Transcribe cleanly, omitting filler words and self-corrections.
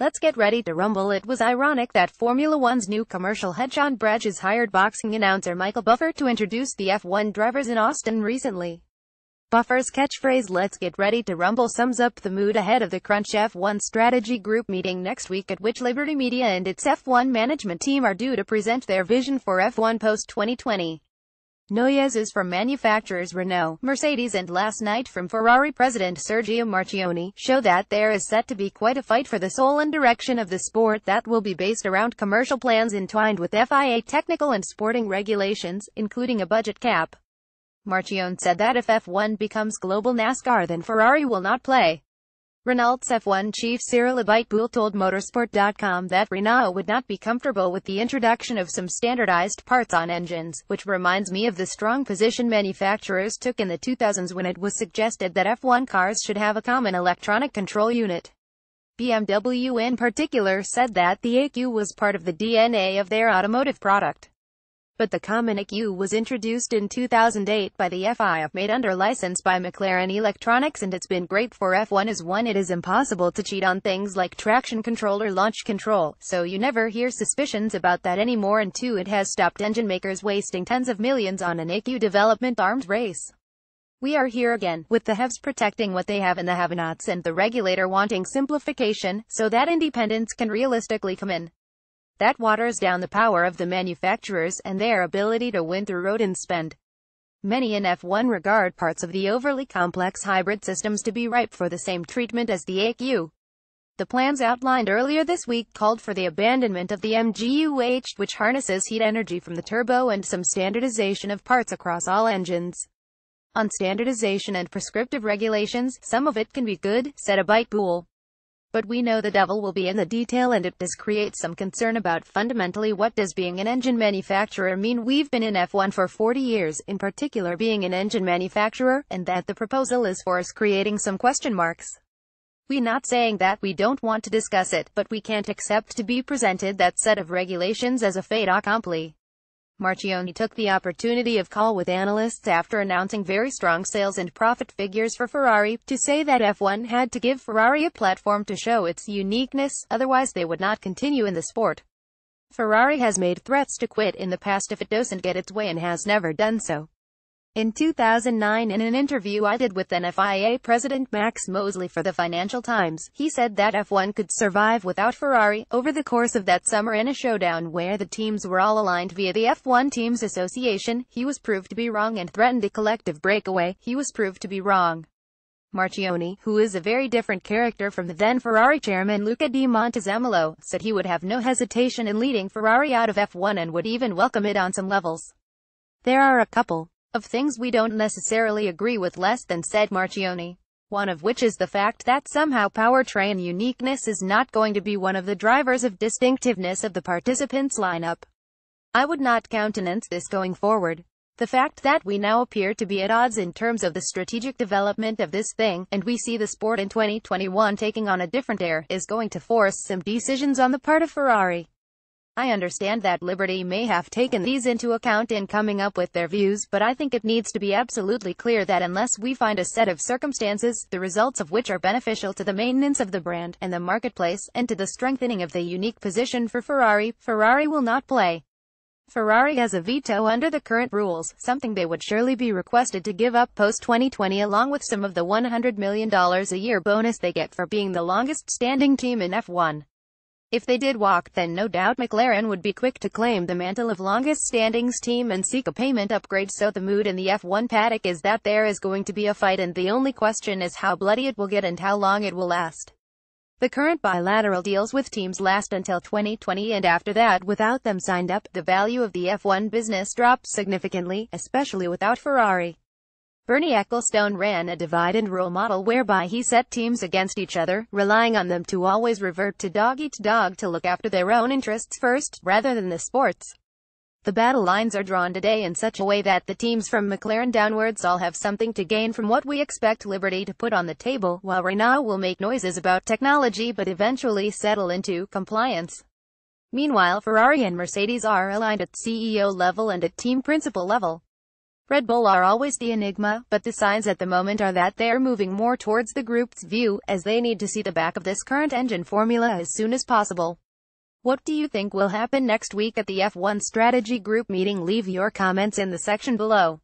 Let's get ready to rumble. It was ironic that Formula One's new commercial head Sean Bratches hired boxing announcer Michael Buffer to introduce the F1 drivers in Austin recently. Buffer's catchphrase, "Let's get ready to rumble," sums up the mood ahead of the Crunch F1 strategy group meeting next week, at which Liberty Media and its F1 management team are due to present their vision for F1 post-2020. Noise is from manufacturers Renault, Mercedes and last night from Ferrari president Sergio Marchionne, show that there is set to be quite a fight for the soul and direction of the sport that will be based around commercial plans entwined with FIA technical and sporting regulations, including a budget cap. Marchionne said that if F1 becomes global NASCAR, then Ferrari will not play. Renault's F1 chief Cyril Abiteboul told Motorsport.com that Renault would not be comfortable with the introduction of some standardized parts on engines, which reminds me of the strong position manufacturers took in the 2000s when it was suggested that F1 cars should have a common electronic control unit. BMW in particular said that the ECU was part of the DNA of their automotive product. But the common ECU was introduced in 2008 by the FIA, made under license by McLaren Electronics, and it's been great for F1 as one, it is impossible to cheat on things like traction control or launch control, so you never hear suspicions about that anymore, and two, it has stopped engine makers wasting tens of millions on an ECU development arms race. We are here again, with the haves protecting what they have and the have-nots, and the regulator wanting simplification, so that independents can realistically come in. That waters down the power of the manufacturers and their ability to win through road and spend. Many in F1 regard parts of the overly complex hybrid systems to be ripe for the same treatment as the ECU. The plans outlined earlier this week called for the abandonment of the MGUH, which harnesses heat energy from the turbo, and some standardization of parts across all engines. On standardization and prescriptive regulations, some of it can be good, said Abiteboul. But we know the devil will be in the detail, and it does create some concern about fundamentally what does being an engine manufacturer mean. We've been in F1 for 40 years, in particular being an engine manufacturer, and that the proposal is for us creating some question marks. We're not saying that we don't want to discuss it, but we can't accept to be presented that set of regulations as a fait accompli. Marchionne took the opportunity of call with analysts after announcing very strong sales and profit figures for Ferrari, to say that F1 had to give Ferrari a platform to show its uniqueness, otherwise they would not continue in the sport. Ferrari has made threats to quit in the past if it doesn't get its way and has never done so. In 2009, in an interview I did with then FIA President Max Mosley for the Financial Times, he said that F1 could survive without Ferrari. Over the course of that summer, in a showdown where the teams were all aligned via the F1 Teams Association, he was proved to be wrong and threatened a collective breakaway. He was proved to be wrong. Marchionne, who is a very different character from the then Ferrari chairman Luca di Montezemolo, said he would have no hesitation in leading Ferrari out of F1 and would even welcome it on some levels. There are a couple of things we don't necessarily agree with less than, said Marchionne. One of which is the fact that somehow powertrain uniqueness is not going to be one of the drivers of distinctiveness of the participants' lineup. I would not countenance this going forward. The fact that we now appear to be at odds in terms of the strategic development of this thing, and we see the sport in 2021 taking on a different air, is going to force some decisions on the part of Ferrari. I understand that Liberty may have taken these into account in coming up with their views, but I think it needs to be absolutely clear that unless we find a set of circumstances, the results of which are beneficial to the maintenance of the brand, and the marketplace, and to the strengthening of the unique position for Ferrari, Ferrari will not play. Ferrari has a veto under the current rules, something they would surely be requested to give up post-2020, along with some of the $100 million a year bonus they get for being the longest-standing team in F1. If they did walk, then no doubt McLaren would be quick to claim the mantle of longest standings team and seek a payment upgrade. So the mood in the F1 paddock is that there is going to be a fight, and the only question is how bloody it will get and how long it will last. The current bilateral deals with teams last until 2020, and after that, without them signed up, the value of the F1 business drops significantly, especially without Ferrari. Bernie Ecclestone ran a divide-and-rule model whereby he set teams against each other, relying on them to always revert to dog-eat-dog to look after their own interests first, rather than the sports. The battle lines are drawn today in such a way that the teams from McLaren downwards all have something to gain from what we expect Liberty to put on the table, while Renault will make noises about technology but eventually settle into compliance. Meanwhile, Ferrari and Mercedes are aligned at CEO level and at team principal level. Red Bull are always the enigma, but the signs at the moment are that they are moving more towards the group's view, as they need to see the back of this current engine formula as soon as possible. What do you think will happen next week at the F1 Strategy Group meeting? Leave your comments in the section below.